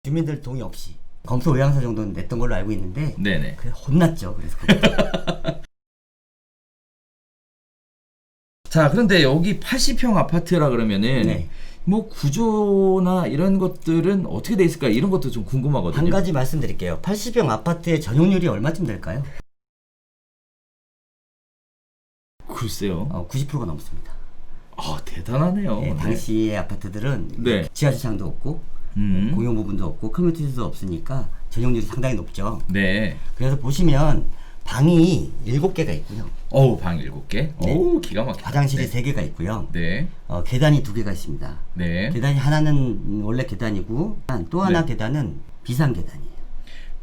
주민들 동의 없이 검수 의향서 정도는 냈던 걸로 알고 있는데 네네. 그래 혼났죠. 그래서 자, 그런데 여기 80평 아파트라 그러면은 네. 뭐 구조나 이런 것들은 어떻게 돼 있을까? 이런 것도 좀 궁금하거든요. 한 가지 말씀드릴게요. 80평 아파트의 전용률이 얼마쯤 될까요? 글쎄요. 90%가 넘습니다. 아, 대단하네요. 네, 당시의 아파트들은 네. 지하주차장도 없고 공용 부분도 없고 커뮤니티도 없으니까 전용률이 상당히 높죠. 네. 그래서 보시면 방이 7개가 있고요. 어우, 방 7개? 네. 어우, 기가 막히다. 화장실이 네. 3개가 있고요. 네. 계단이 2개가 있습니다. 네. 계단이 하나는 원래 계단이고 또 하나 네. 계단은 비상 계단이에요.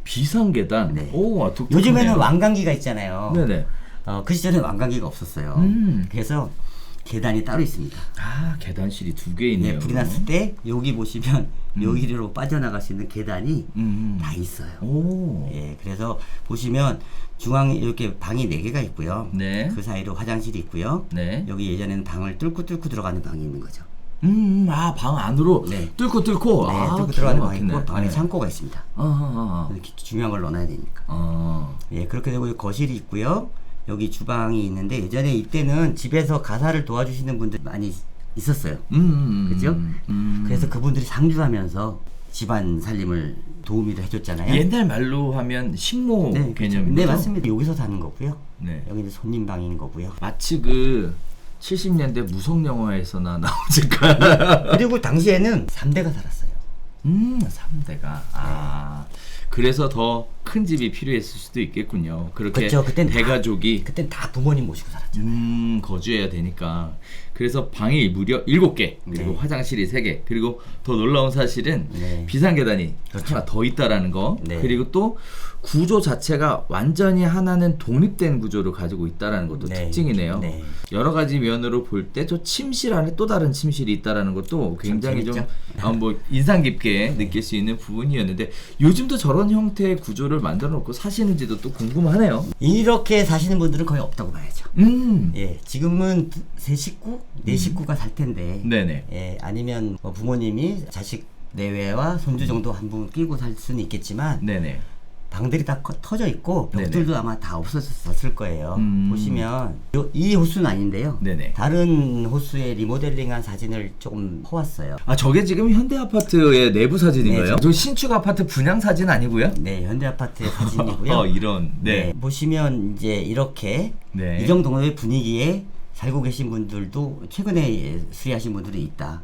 비상 계단. 네. 오, 독특하네요. 요즘에는 왕관기가 있잖아요. 네네. 그 시절에는 왕관기가 없었어요. 그래서 계단이 따로 있습니다. 아, 계단실이 2개 있네요. 네, 불이 났을 때 여기 보시면 여기로 빠져나갈 수 있는 계단이 다 있어요. 오. 예, 그래서 보시면 중앙에 이렇게 방이 4개가 있고요. 네. 그 사이로 화장실이 있고요. 네. 여기 예전에는 방을 뚫고 들어가는 방이 있는 거죠. 아, 방 안으로 네. 뚫고. 네, 아, 뚫고 기가 들어가는 방이 막히네. 있고 방 안에 네. 창고가 있습니다. 이렇게 중요한 걸 넣어놔야 되니까. 예, 그렇게 되고 거실이 있고요. 여기 주방이 있는데 예전에 이때는 집에서 가사를 도와주시는 분들 많이 있었어요. 그죠? 그래서 그분들이 상주하면서 집안 살림을 도우미를 해줬잖아요. 옛날 말로 하면 식모 네, 개념이죠. 네, 맞습니다. 여기서 사는 거고요. 네. 여기 이제 손님방인 거고요. 마치 그 70년대 무성 영화에서나 나오니까. 그리고 당시에는 3대가 살았어요. 3대가. 아. 그래서 더 큰 집이 필요했을 수도 있겠군요. 그렇게 그렇죠. 그땐 대가족이 그땐 다 부모님 모시고 살았죠. 거주해야 되니까. 그래서 방이 무려 7개, 그리고 네. 화장실이 3개, 그리고 더 놀라운 사실은 네. 비상계단이 그렇죠. 하나 더 있다라는 거. 네. 그리고 또 구조 자체가 완전히 하나는 독립된 구조를 가지고 있다라는 것도 네. 특징이네요. 네. 여러 가지 면으로 볼 때 저 침실 안에 또 다른 침실이 있다라는 것도 굉장히 좀 뭐 인상 깊게 느낄 수 있는 부분이었는데, 요즘도 저런 형태의 구조를 만들어 놓고 사시는지도 또 궁금하네요. 이렇게 사시는 분들은 거의 없다고 봐야죠. 예, 지금은 3식구, 4식구가 살 텐데, 네네. 예, 아니면 뭐 부모님이 자식 내외와 손주 정도 한 분 끼고 살 수는 있겠지만, 네네. 방들이 다 터져 있고 네네. 벽들도 아마 다 없어졌을 거예요. 보시면 이 호수는 아닌데요. 네네. 다른 호수에 리모델링한 사진을 조금 퍼왔어요. 아, 저게 지금 현대 아파트의 내부 사진인가요? 네, 저 신축 아파트 분양 사진 아니고요? 네, 현대아파트의 사진이고요. 이런. 네. 보시면 이제 이렇게 네. 이 정도의 분위기에 살고 계신 분들도 최근에 수리하신 분들이 있다.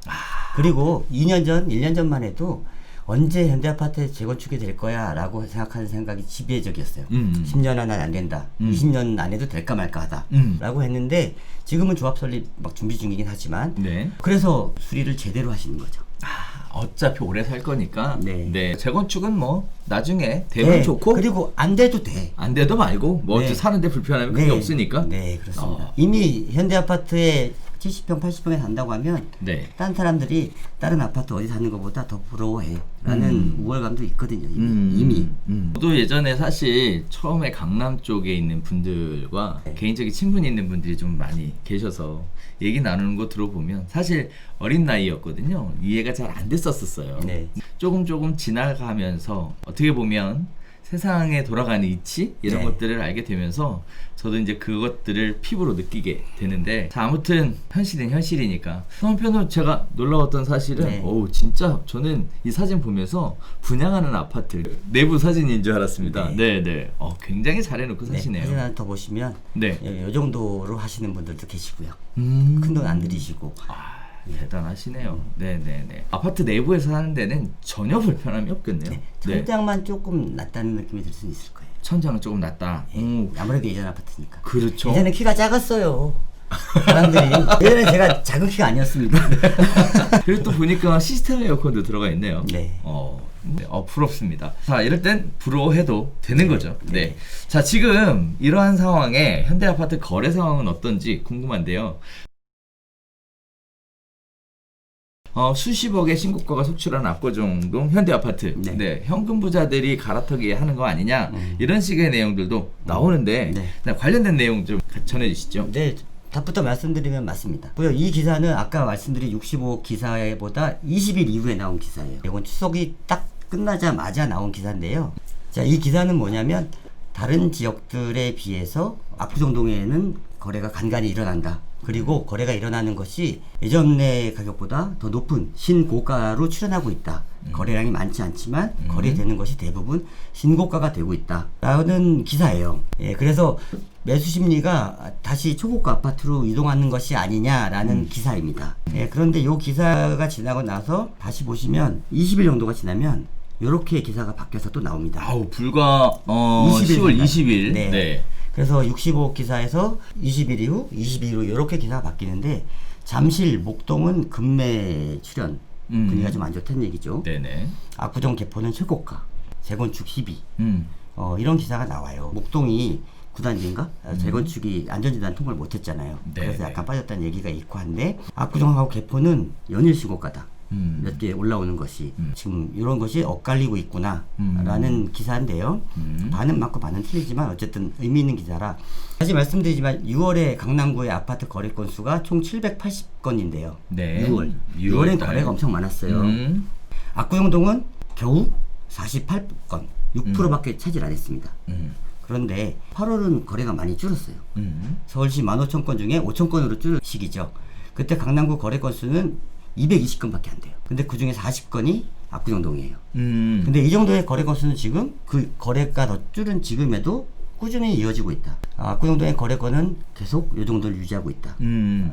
그리고 2년 전, 1년 전만 해도 언제 현대아파트 재건축이 될 거야 라고 생각하는 생각이 지배적이었어요. 10년 안에 안 된다. 20년 안에도 될까 말까 하다. 라고 했는데 지금은 조합 설립 막 준비 중이긴 하지만 네. 그래서 수리를 제대로 하시는 거죠. 어차피 오래 살 거니까. 네. 재건축은 뭐 나중에 되면 좋고, 그리고 안 돼도 돼. 안 돼도 말고 뭐 네. 사는데 불편함이 크게 없으니까. 네, 그렇습니다. 이미 현대아파트에 70평, 80평에 산다고 하면 네. 다른 사람들이 다른 아파트 어디 사는 것보다 더 부러워해 라는 우월감도 있거든요. 이미. 저도 예전에 사실 처음에 강남 쪽에 있는 분들과 개인적인 친분이 있는 분들이 좀 많이 계셔서 얘기 나누는 거 들어보면 사실 어린 나이였거든요. 이해가 잘 안 됐었어요. 네. 조금 지나가면서 어떻게 보면 세상에 돌아가는 이치 이런 네. 것들을 알게 되면서 저도 이제 그것들을 피부로 느끼게 되는데, 자, 아무튼 현실은 현실이니까. 또 한편으로 제가 놀라웠던 사실은 네. 진짜 저는 이 사진 보면서 분양하는 아파트 내부 사진인 줄 알았습니다. 네네. 굉장히 잘 해놓고 사시네요. 사진 하나 더 보시면 네. 이 정도로 하시는 분들도 계시고요. 큰 돈 안 들이시고. 대단하시네요. 네네네. 아파트 내부에서 사는 데는 전혀 불편함이 없겠네요. 네. 천장만 조금 낮다는 느낌이 들 수는 있을 거예요. 천장은 조금 낮다. 아무래도 예전 아파트니까. 그렇죠. 예전에 키가 작았어요. 사람들이. 예전에 제가 작은 키가 아니었습니다. 그리고 또 보니까 시스템 에어컨도 들어가 있네요. 네. 부럽습니다. 자, 이럴 땐 부러워해도 되는 거죠. 네. 자, 지금 이러한 상황에 현대 아파트 거래 상황은 어떤지 궁금한데요. 수십억의 신고가가 속출한 압구정동 현대아파트. 네. 현금 부자들이 갈아타기 하는 거 아니냐, 이런 식의 내용들도 나오는데, 관련된 내용 좀 전해 주시죠. 네, 답부터 말씀드리면 맞습니다. 이 기사는 아까 말씀드린 65억 기사보다 20일 이후에 나온 기사예요. 이건 추석이 딱 끝나자마자 나온 기사인데요. 자, 이 기사는 뭐냐면 다른 지역들에 비해서 압구정동에는 거래가 간간히 일어난다. 그리고 거래가 일어나는 것이 예전의 가격보다 더 높은 신고가로 출현하고 있다. 거래량이 많지 않지만 거래되는 것이 대부분 신고가가 되고 있다. 라는 기사예요. 예, 그래서 매수 심리가 다시 초고가 아파트로 이동하는 것이 아니냐라는 기사입니다. 예, 그런데 이 기사가 지나고 나서 다시 보시면 20일 정도가 지나면 이렇게 기사가 바뀌어서 또 나옵니다. 아우, 불과 10월 20일. 네. 네. 그래서 65 기사에서 20일 이후, 22일 후 이렇게 기사가 바뀌는데 잠실, 목동은 금매 출현 분위기가 좀 안 좋다는 얘기죠. 네네. 압구정 개포는 최고가, 재건축 희비 이런 기사가 나와요. 목동이 9단지인가? 재건축이 안전진단 통과를 못했잖아요. 네, 그래서 네. 약간 빠졌다는 얘기가 있고 한데 압구정하고 개포는 연일 신고가다. 몇 개 올라오는 것이 지금 이런 것이 엇갈리고 있구나 라는 기사인데요. 반은 맞고 반은 틀리지만 어쨌든 의미 있는 기사라. 다시 말씀드리지만 6월에 강남구의 아파트 거래 건수가 총 780건인데요. 네. 6월엔 거래가 엄청 많았어요. 압구정동은 겨우 48건, 6%밖에 차지를 안 했습니다. 그런데 8월은 거래가 많이 줄었어요. 서울시 15,000건 중에 5,000건으로 줄은 시기죠. 그때 강남구 거래 건수는 220건밖에 안 돼요. 근데 그 중에 40건이 압구정동이에요. 근데 이 정도의 거래 건수는 지금 그 거래가 더 줄은 지금에도 꾸준히 이어지고 있다. 압구정동의 거래건은 계속 이 정도를 유지하고 있다.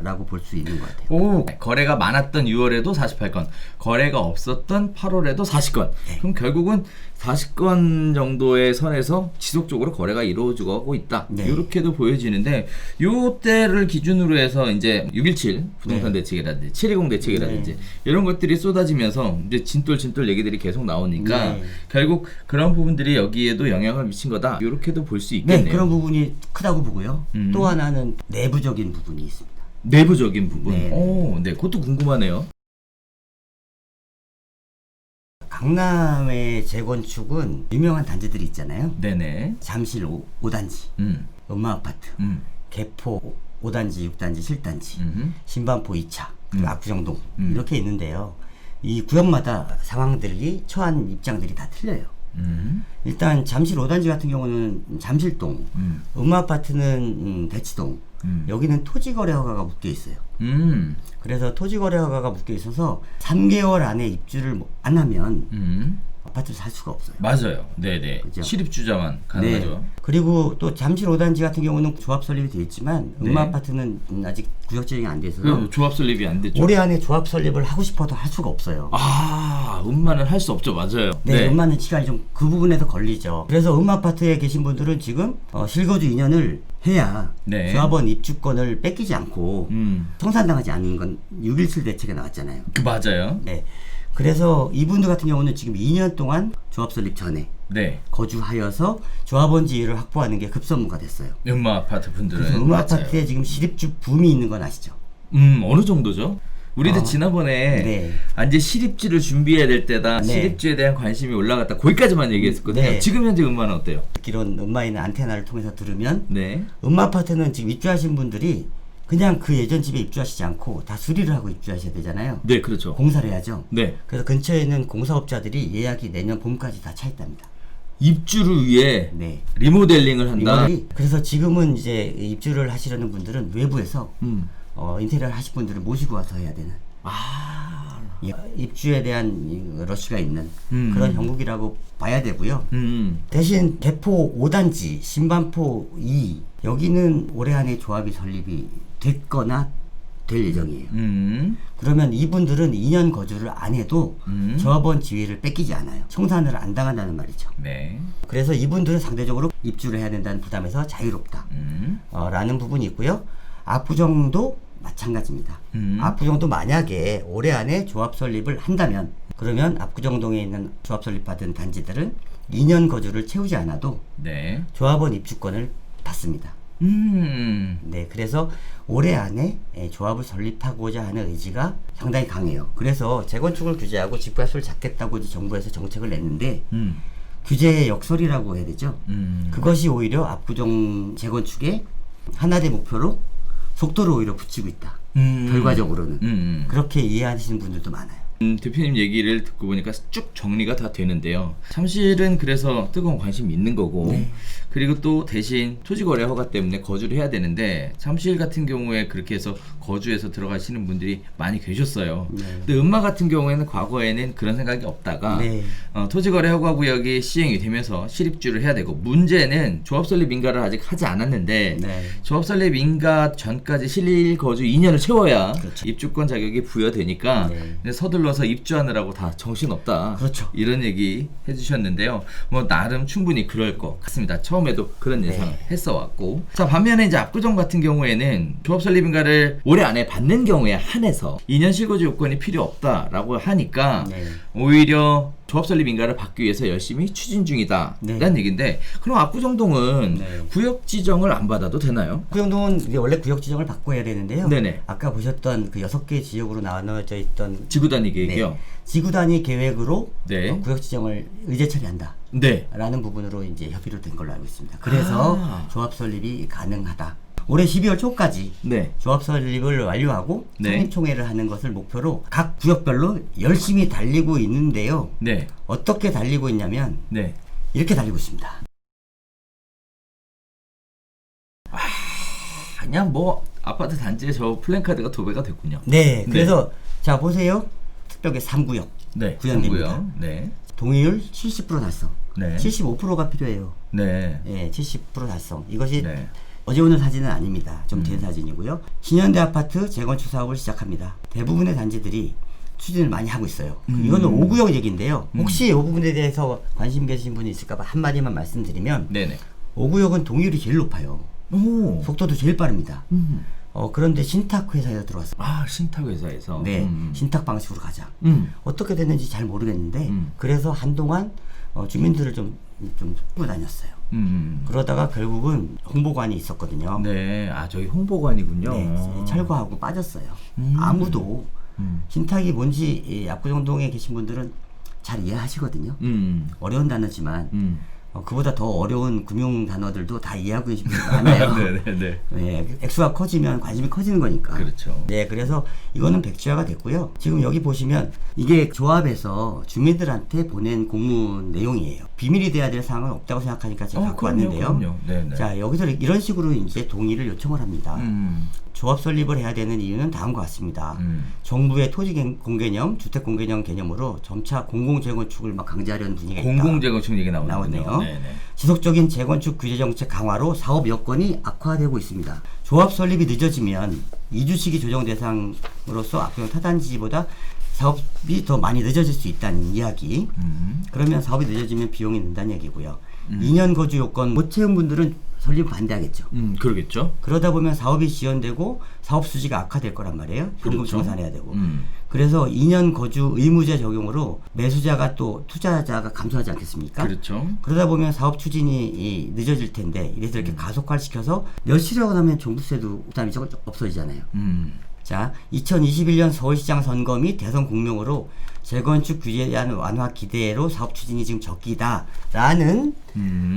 라고 볼 수 있는 것 같아요. 오, 거래가 많았던 6월에도 48건, 거래가 없었던 8월에도 40건. 네. 그럼 결국은 40건 정도의 선에서 지속적으로 거래가 이루어지고 하고 있다. 네. 이렇게도 보여지는데, 요 때를 기준으로 해서 이제 617 부동산 네. 대책이라든지 720 대책이라든지 네. 이런 것들이 쏟아지면서 이제 진돌 얘기들이 계속 나오니까 네. 결국 그런 부분들이 여기에도 영향을 미친 거다. 이렇게도 볼 수 있겠네요. 네, 그런 부분이 크다고 보고요. 또 하나는 내부적인 부분이 있습니다. 내부적인 부분. 네. 오, 네, 그것도 궁금하네요. 강남의 재건축은 유명한 단지들이 있잖아요. 네네. 잠실 5단지, 음마아파트, 개포 5단지, 6단지, 7단지, 신반포 2차, 그리고 압구정동 이렇게 있는데요. 이 구역마다 상황들이 처한 입장들이 다 틀려요. 일단 잠실 5단지 같은 경우는 잠실동, 음마아파트는 대치동, 여기는 토지거래 허가가 묶여 있어요. 그래서 토지거래 허가가 묶여 있어서 3개월 안에 입주를 안 하면 아파트를 살 수가 없어요. 맞아요. 네네. 그죠? 실입주자만 가능하죠. 네. 그리고 또 잠실 5단지 같은 경우는 조합 설립이 되어 있지만 네. 음마아파트는 아직 구역 지정이 안 돼 있어서 조합 설립이 안 됐죠. 올해 안에 조합 설립을 하고 싶어도 할 수가 없어요. 음마는 할 수 없죠. 맞아요. 네, 음마는 시간이 좀 그 부분에서 걸리죠. 그래서 음마아파트에 계신 분들은 지금 실거주 2년을 해야 네. 조합원 입주권을 뺏기지 않고 청산당하지 않는 건 6.17 대책에 나왔잖아요. 맞아요. 네. 그래서 이분들 같은 경우는 지금 2년 동안 조합 설립 전에 네. 거주하여서 조합원 지위를 확보하는 게 급선무가 됐어요. 음마 아파트 분들은 그래서 음마아파트에 지금 실입주 붐이 있는 건 아시죠? 어느 정도죠? 우리도 지난번에 네. 이제 실입지를 준비해야 될 때다. 네. 실입지에 대한 관심이 올라갔다. 거기까지만 얘기했었거든요. 네. 지금 현재 음마는 어때요? 듣기로는 음마에 있는 안테나를 통해서 들으면 네. 음마아파트는 지금 입주하신 분들이 그냥 그 예전 집에 입주하시지 않고 다 수리를 하고 입주하셔야 되잖아요. 네, 그렇죠. 공사를 해야죠. 네. 그래서 근처에 있는 공사업자들이 예약이 내년 봄까지 다 차 있답니다. 입주를 위해 네. 리모델링을 한다. 그래서 지금은 이제 입주를 하시려는 분들은 외부에서 인테리어를 하실 분들을 모시고 와서 해야 되는 입주에 대한 이 러시가 있는 그런 형국이라고 봐야 되고요. 대신 개포 5단지, 신반포 2 여기는 올해 안에 조합이 설립이 됐거나 될 예정이에요. 그러면 이분들은 2년 거주를 안 해도 조합원 지위를 뺏기지 않아요. 청산을 안 당한다는 말이죠. 네. 그래서 이분들은 상대적으로 입주를 해야 된다는 부담에서 자유롭다 라는 부분이 있고요. 압구정도 마찬가지입니다. 압구정도 만약에 올해 안에 조합 설립을 한다면 그러면 압구정동에 있는 조합 설립받은 단지들은 2년 거주를 채우지 않아도 네. 조합원 입주권을 받습니다. 네, 그래서 올해 안에 조합을 설립하고자 하는 의지가 상당히 강해요. 그래서 재건축을 규제하고 집값을 잡겠다고 이제 정부에서 정책을 냈는데 규제의 역설이라고 해야 되죠. 그것이 오히려 압구정 재건축의 하나의 목표로 속도를 오히려 붙이고 있다. 결과적으로는 그렇게 이해하시는 분들도 많아요. 대표님 얘기를 듣고 보니까 쭉 정리가 다 되는데요. 참실은 그래서 뜨거운 관심이 있는 거고 네. 그리고 또 대신 토지거래 허가 때문에 거주를 해야 되는데 참실 같은 경우에 그렇게 해서 거주해서 들어가시는 분들이 많이 계셨어요. 네. 근데 음마 같은 경우에는 과거에는 그런 생각이 없다가 네. 토지거래 허가 구역이 시행이 되면서 실입주를 해야 되고 문제는 조합 설립 인가를 아직 하지 않았는데 네. 조합 설립 인가 전까지 실거주 2년을 채워야 그렇죠. 입주권 자격이 부여되니까 네. 근데 서둘러서 입주하느라고 다 정신없다. 그렇죠. 이런 얘기 해주셨는데요. 뭐 나름 충분히 그럴 것 같습니다. 처음에도 그런 예상을 네. 했어 왔고 자 반면에 이제 압구정 같은 경우에는 조합 설립 인가를 올해 안에 받는 경우에 한해서 2년 실거주 요건이 필요 없다라고 하니까 네. 오히려 조합 설립 인가를 받기 위해서 열심히 추진 중이다 네. 라는 얘기인데 그럼 압구정동은 네. 구역 지정을 안 받아도 되나요? 구역동은 이게 원래 구역 지정을 받고 해야 되는데요. 네네. 아까 보셨던 그 6개 지역으로 나눠져 있던 지구 단위 계획이요? 지구 단위 계획으로 네. 구역 지정을 의제 처리한다. 네. 라는 부분으로 이제 협의를 된 걸로 알고 있습니다. 그래서 아. 조합 설립이 가능하다. 올해 12월 초까지 네. 조합 설립을 완료하고 네. 창립총회를 하는 것을 목표로 각 구역별로 열심히 달리고 있는데요. 네. 어떻게 달리고 있냐면 네. 이렇게 달리고 있습니다. 그냥 뭐 아파트 단지에 저 플랜카드가 도배가 됐군요. 네, 그래서 자 보세요. 특별히 3구역 네. 구현됩니다. 삼구요. 네. 동의율 70% 달성. 네. 75%가 필요해요. 네. 예, 70% 달성. 이것이 네. 어제 오늘 사진은 아닙니다. 좀 된 사진이고요. 신현대 아파트 재건축 사업을 시작합니다. 대부분의 단지들이 추진을 많이 하고 있어요. 이거는 5구역 얘기인데요. 혹시 이 부분에 대해서 관심 계신 분이 있을까봐 한마디만 말씀드리면 네네. 5구역은 동의율이 제일 높아요. 오. 속도도 제일 빠릅니다. 음. 그런데 신탁 회사에서 들어왔어요. 아 신탁 회사에서. 네, 신탁 방식으로 가자. 어떻게 됐는지 잘 모르겠는데 그래서 한동안 주민들을 좀 끌고 다녔어요. 그러다가 결국은 홍보관이 있었거든요. 네. 아 저기 홍보관이군요. 네, 철거하고 빠졌어요. 아무도 신탁이 뭔지 이 압구정동에 계신 분들은 잘 이해하시거든요. 어려운 단어지만 그보다 더 어려운 금융 단어들도 다 이해하고 계신 분들 많아요. 네네네. 네, 액수가 커지면 관심이 커지는 거니까. 그렇죠. 네, 그래서 이거는 백지화가 됐고요. 지금 여기 보시면 이게 조합에서 주민들한테 보낸 공문 내용이에요. 비밀이 돼야 될 사항은 없다고 생각하니까 제가 갖고 왔는데요. 그럼요. 네네. 자, 여기서 이런 식으로 이제 동의를 요청을 합니다. 조합 설립을 해야 되는 이유는 다음과 같습니다. 정부의 토지 공개념, 주택 공개념 개념으로 점차 공공재건축을 막 강제하려는 분위기가 있다. 공공재건축 얘기 나오네요. 나오네요. 지속적인 재건축 규제 정책 강화로 사업 여건이 악화되고 있습니다. 조합 설립이 늦어지면 이주시기 조정 대상으로서 압구정 타단지보다 사업이 더 많이 늦어질 수 있다는 이야기. 그러면 사업이 늦어지면 비용이 든다는 얘기고요. 2년 거주 요건 못 채운 분들은 설립 반대하겠죠. 그러겠죠. 그러다 보면 사업이 지연되고 사업 수지가 악화될 거란 말이에요. 현금 그렇죠. 청산해야 되고. 그래서 2년 거주 의무제 적용으로 매수자가 또 투자자가 감소하지 않겠습니까? 그렇죠. 그러다 보면 사업 추진이 늦어질 텐데 이래서 이렇게 가속화를 시켜서 멸실하고 나면 종부세도 부담이 없어지잖아요. 자, 2021년 서울시장 선거 및 대선 공명으로 재건축 규제에 대한 완화 기대로 사업 추진이 지금 적기다라는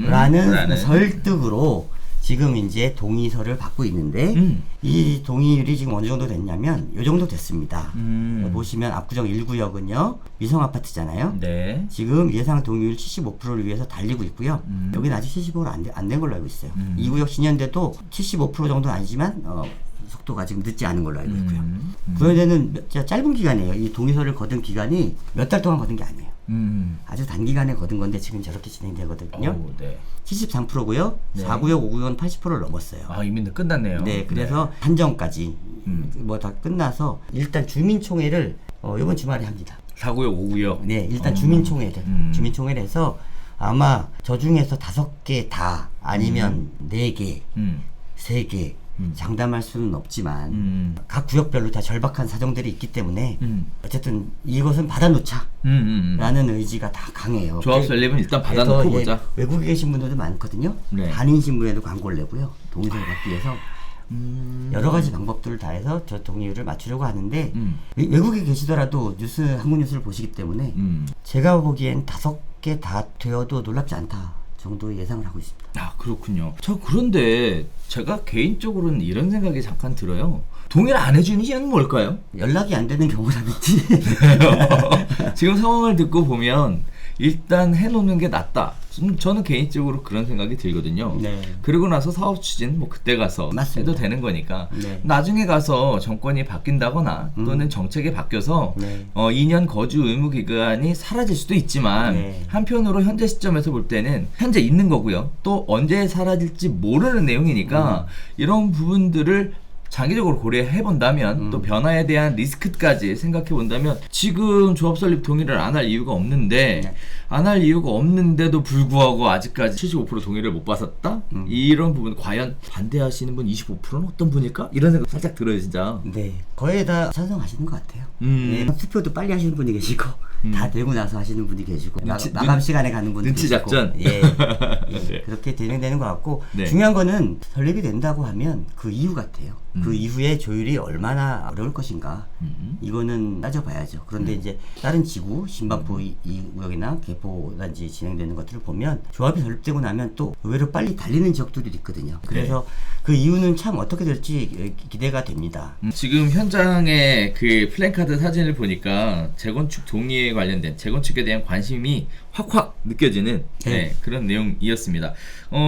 라는 설득으로 지금 이제 동의서를 받고 있는데 이 동의율이 지금 어느 정도 됐냐면 이 정도 됐습니다. 보시면 압구정 1구역은요 위성 아파트잖아요. 네. 지금 예상 동의율 75%를 위해서 달리고 있고요. 여기는 아직 75%가 안 된 걸로 알고 있어요. 2구역 신현대도 75% 정도는 아니지만 속도가 지금 늦지 않은 걸로 알고 있고요. 구현대는 짧은 기간이에요. 이 동의서를 거둔 기간이 몇 달 동안 거둔 게 아니에요. 아주 단기간에 거둔 건데 지금 저렇게 진행되거든요. 오, 네. 73%고요. 네. 4구역, 5구역은 80%를 넘었어요. 아 이미 끝났네요. 네, 그래서 한정까지 뭐 다 끝나서 일단 주민총회를 이번 주말에 합니다. 4구역, 5구역. 네, 일단 주민총회를 해서 아마 저 중에서 5개 다 아니면 4개, 3개 장담할 수는 없지만 각 구역별로 다 절박한 사정들이 있기 때문에 어쨌든 이것은 받아놓자 라는 의지가 다 강해요. 조합 설립은 일단 받아놓고 그래서 보자. 외국에 계신 분들도 많거든요. 네. 한인신문에도 광고를 내고요. 동의서를 받기 위해서 여러 가지 방법들을 다해서 저 동의율을 맞추려고 하는데 외국에 계시더라도 한국 뉴스를 보시기 때문에 제가 보기엔 5개 다 되어도 놀랍지 않다 정도 예상을 하고 있습니다. 아 그렇군요. 저 그런데 제가 개인적으로는 이런 생각이 잠깐 들어요. 동의를 안 해주는 이유는 뭘까요? 연락이 안 되는 경우라든지. 지금 상황을 듣고 보면 일단 해놓는 게 낫다. 저는 개인적으로 그런 생각이 들거든요. 네. 그리고 나서 사업 추진 뭐 그때 가서 맞습니다. 해도 되는 거니까 네. 나중에 가서 정권이 바뀐다거나 또는 정책이 바뀌어서 네. 2년 거주 의무 기간이 사라질 수도 있지만 네. 한편으로 현재 시점에서 볼 때는 현재 있는 거고요. 또 언제 사라질지 모르는 내용이니까 이런 부분들을 장기적으로 고려해 본다면 또 변화에 대한 리스크까지 생각해 본다면 지금 조합 설립 동의를 안 할 이유가 없는데 네. 안 할 이유가 없는데도 불구하고 아직까지 75% 동의를 못 받았다? 이런 부분 과연 반대하시는 분 25%는 어떤 분일까? 이런 생각 살짝 들어요 진짜. 네, 거의 다 찬성하시는 것 같아요. 음. 네, 투표도 빨리 하시는 분이 계시고 다 되고 나서 하시는 분이 계시고 눈치- 마감 시간에 가는 분이 눈치 계시고 작전? 예, 네. 그렇게 진행되는 것 같고 네. 중요한 거는 설립이 된다고 하면 그 이유 같아요. 그 이후에 조율이 얼마나 어려울 것인가 이거는 따져봐야죠. 그런데 이제 다른 지구 신반포 이 구역이나 개포단지 진행되는 것들을 보면 조합이 설립되고 나면 또 의외로 빨리 달리는 지역들이 있거든요. 그래서 그 이유는 참 어떻게 될지 기대가 됩니다. 지금 현장의 그 플랜카드 사진을 보니까 재건축 동의에 관련된 재건축에 대한 관심이 확확 느껴지는 그런 내용이었습니다.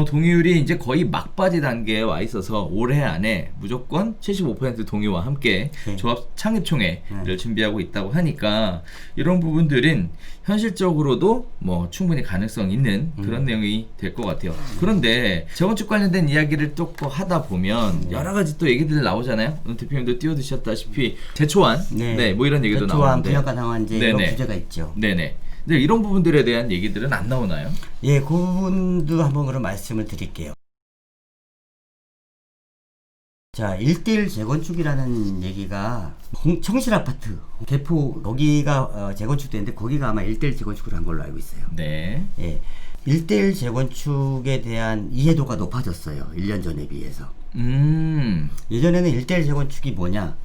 동의율이 이제 거의 막바지 단계에 와 있어서 올해 안에 무조건 75% 동의와 함께 조합 창립총회를 준비하고 있다고 하니까 이런 부분들은 현실적으로도 뭐 충분히 가능성 있는 그런 내용이 될 것 같아요. 그런데 재건축 관련된 이야기를 또 하다 보면 여러 가지 또 얘기들 나오잖아요. 오늘 대표님도 띄워드셨다시피 제초안, 뭐 이런 얘기도 제초안, 나오는데 분양가 상한제 이런 부제가 있죠. 네네. 근데 이런 부분들에 대한 얘기들은 안 나오나요? 예, 그 부분도 한번 그런 말씀을 드릴게요. 자, 1대1 재건축이라는 얘기가 청실 아파트, 개포 거기가 재건축됐는데 거기가 아마 1대1 재건축을 한 걸로 알고 있어요. 네. 예. 1대1 재건축에 대한 이해도가 높아졌어요. 1년 전에 비해서. 예전에는 1대1 재건축이 뭐냐,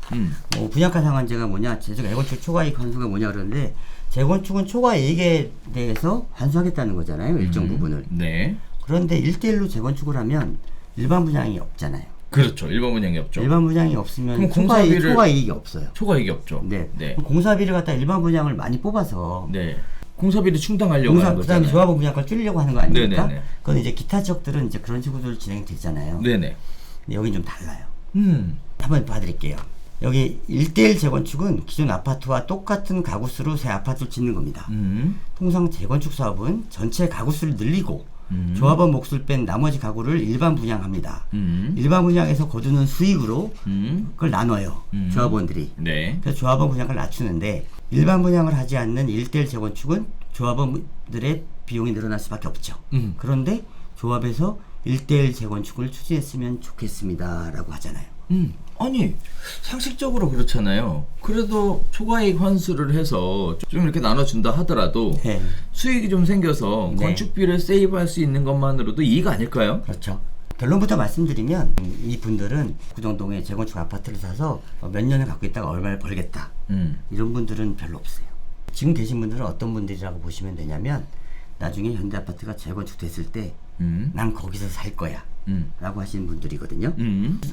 뭐 분양가 상한제가 뭐냐, 재건축 초과이익 환수가 뭐냐 그러는데 재건축은 초과이익에 대해서 환수하겠다는 거잖아요. 일정 부분을. 네. 그런데 1대1로 재건축을 하면 일반 분양이 없잖아요. 그렇죠. 일반 분양이 없죠. 일반 분양이 없으면 그럼 공사비를 초과이익이 없어요. 초과이익이 없죠. 네. 네. 그럼 공사비를 갖다 일반 분양을 많이 뽑아서 네. 공사비를 충당하려고 하는 그다음에 거잖아요. 조합원 분양가를 줄이려고 하는 거 아닙니까? 네네네. 그건 이제 기타 지역들은 이제 그런 식으로 진행되잖아요. 네네. 근데 여긴 좀 달라요. 음. 한번 봐드릴게요. 여기 1대1 재건축은 기존 아파트와 똑같은 가구수로 새 아파트를 짓는 겁니다. 통상 재건축 사업은 전체 가구수를 늘리고 조합원 몫을 뺀 나머지 가구를 일반 분양합니다. 일반 분양에서 거두는 수익으로 그걸 나눠요. 조합원들이. 네. 그래서 조합원 분양가를 낮추는데 일반 분양을 하지 않는 1대1 재건축은 조합원들의 비용이 늘어날 수밖에 없죠. 그런데 조합에서 1대1 재건축을 추진했으면 좋겠습니다 라고 하잖아요. 아니 상식적으로 그렇잖아요. 그래도 초과이익 환수를 해서 좀 이렇게 나눠준다 하더라도 네. 수익이 좀 생겨서 네. 건축비를 세이브할 수 있는 것만으로도 이익 아닐까요? 그렇죠. 결론부터 말씀드리면 이 분들은 구정동에 재건축 아파트를 사서 몇 년을 갖고 있다가 얼마를 벌겠다. 이런 분들은 별로 없어요. 지금 계신 분들은 어떤 분들이라고 보시면 되냐면 나중에 현대아파트가 재건축됐을 때 난 거기서 살 거야 라고 하시는 분들이거든요.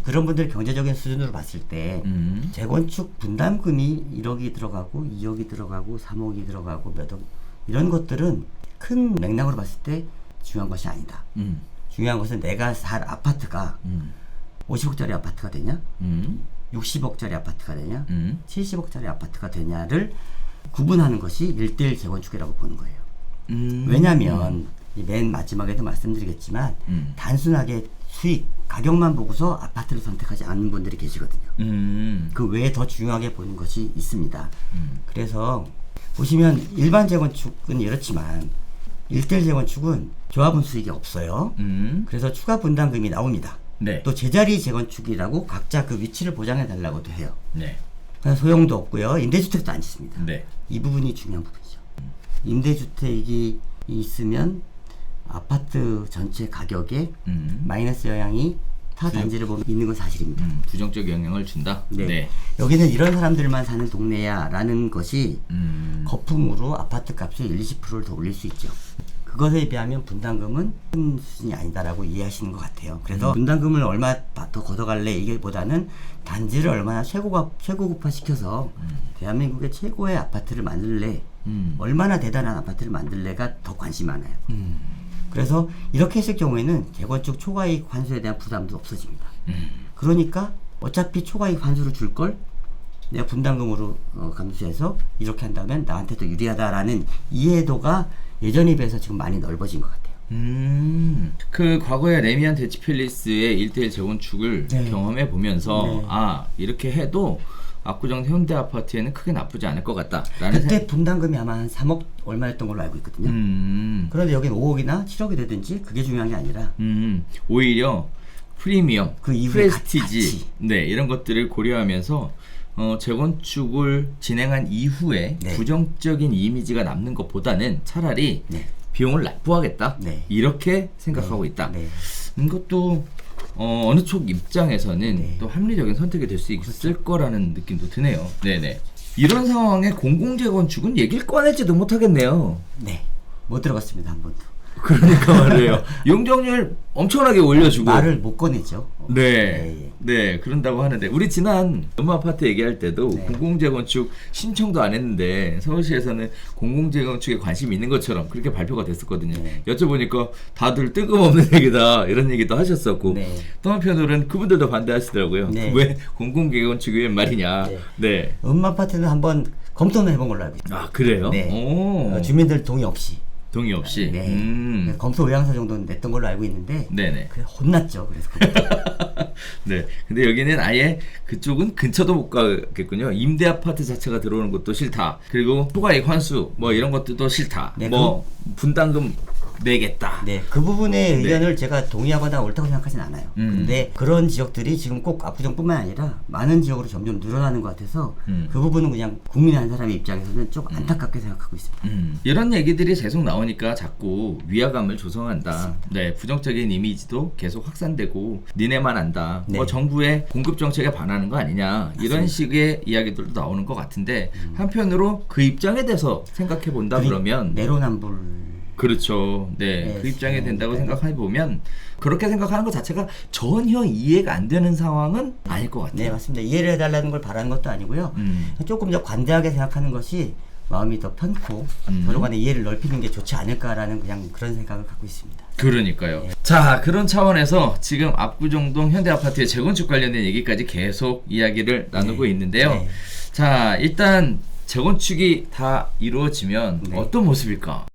그런 분들 경제적인 수준으로 봤을 때 재건축 분담금이 1억이 들어가고 2억이 들어가고 3억이 들어가고 몇 억 이런 것들은 큰 맥락으로 봤을 때 중요한 것이 아니다. 중요한 것은 내가 살 아파트가 50억짜리 아파트가 되냐 60억짜리 아파트가 되냐 70억짜리 아파트가 되냐를 구분하는 것이 1대1 재건축이라고 보는 거예요. 왜냐하면 맨 마지막에도 말씀드리겠지만 단순하게 수익, 가격만 보고서 아파트를 선택하지 않는 분들이 계시거든요. 그 외에 더 중요하게 보는 것이 있습니다. 그래서 보시면 일반 재건축은 이렇지만 1대1 재건축은 조합원 수익이 없어요. 그래서 추가 분담금이 나옵니다. 네. 또 제자리 재건축이라고 각자 그 위치를 보장해 달라고도 해요. 네. 소용도 없고요. 임대주택도 안 짓습니다. 네. 이 부분이 중요한 부분이죠. 임대주택이 있으면 아파트 전체 가격에 마이너스 영향이 타 단지를 보면 있는 건 사실입니다. 부정적 영향을 준다. 네. 여기는 이런 사람들만 사는 동네야 라는 것이 거품으로 아파트 값을 1, 20%를 더 올릴 수 있죠. 그것에 비하면 분담금은 큰 수준이 아니다라고 이해하시는 것 같아요. 그래서 분담금을 얼마 더 걷어갈래 이게보다는 단지를 얼마나 최고급화 시켜서 대한민국의 최고의 아파트를 만들래, 얼마나 대단한 아파트를 만들래가 더 관심이 많아요. 그래서 이렇게 했을 경우에는 재건축 초과이익 환수에 대한 부담도 없어집니다. 그러니까 어차피 초과이익 환수를 줄 걸 내가 분담금으로 감수해서 이렇게 한다면 나한테도 유리하다라는 이해도가 예전에 비해서 지금 많이 넓어진 것 같아요. 그 과거에 레미안 대치팰리스의 1대1 재건축을 네. 경험해 보면서 네. 아 이렇게 해도 압구정 현대 아파트에는 크게 나쁘지 않을 것 같다라는 그때 분담금이 아마 한 3억 얼마였던 걸로 알고 있거든요. 그런데 여긴 5억이나 7억이 되든지 그게 중요한 게 아니라 오히려 프리미엄, 그 이후에 프레스티지, 가치. 네 이런 것들을 고려하면서 재건축을 진행한 이후에 네. 부정적인 이미지가 남는 것보다는 차라리 네. 비용을 납부하겠다 네. 이렇게 생각하고 있다. 네. 이것도 어느 쪽 입장에서는 네. 또 합리적인 선택이 될 수 있을 거라는 느낌도 드네요. 네네. 이런 상황에 공공재건축은 얘기를 꺼내지도 못하겠네요. 네. 못 들어갔습니다, 한 번도. 그러니까 말이에요. 용적률 엄청나게 올려주고 말을 못 꺼내죠. 네, 네 그런다고 하는데 우리 지난 음아파트 얘기할 때도 네. 공공재건축 신청도 안 했는데 서울시에서는 공공재건축에 관심이 있는 것처럼 그렇게 발표가 됐었거든요. 네. 여쭤보니까 다들 뜬금없는 얘기다 이런 얘기도 하셨었고 네. 또 한편으로는 그분들도 반대하시더라고요. 네. 왜 공공재건축이 웬 말이냐. 네. 네. 음아파트는 한번 검토는 해본 걸로 알고 있어요. 아 그래요? 네. 오. 주민들 동의 없이. 동의 없이. 네. 검토 의향서 정도는 냈던 걸로 알고 있는데 네네. 그래 혼났죠. 그래서 네. 근데 여기는 아예 그쪽은 근처도 못 가겠군요. 임대 아파트 자체가 들어오는 것도 싫다. 그리고 초과이익 환수 뭐 이런 것들도 싫다. 네, 뭐 분담금 내겠다. 네, 그 부분의 의견을 제가 동의하거나 옳다고 생각하진 않아요. 근데 그런 지역들이 지금 꼭 압구정뿐만 아니라 많은 지역으로 점점 늘어나는 것 같아서 그 부분은 그냥 국민의 한 사람의 입장에서는 좀 안타깝게 생각하고 있습니다. 이런 얘기들이 계속 나오니까 자꾸 위화감을 조성한다. 네, 부정적인 이미지도 계속 확산되고 니네만 안다. 네. 뭐 정부의 공급 정책에 반하는 거 아니냐. 이런 식의 이야기들도 나오는 것 같은데 한편으로 그 입장에 대해서 생각해 본다 그러면 내로남불. 그렇죠. 네. 네, 그 입장이 된다고 네. 생각해 보면 그렇게 생각하는 것 자체가 전혀 이해가 안 되는 상황은 아닐 것 같아요. 네, 맞습니다. 이해를 해달라는 걸 바라는 것도 아니고요. 조금 더 관대하게 생각하는 것이 마음이 더 편고 서로 간의 이해를 넓히는 게 좋지 않을까라는 그냥 그런 생각을 갖고 있습니다. 그러니까요. 자, 그런 차원에서 지금 압구정동 현대아파트의 재건축 관련된 얘기까지 계속 이야기를 나누고 있는데요. 네. 자, 일단 재건축이 다 이루어지면 네. 어떤 모습일까?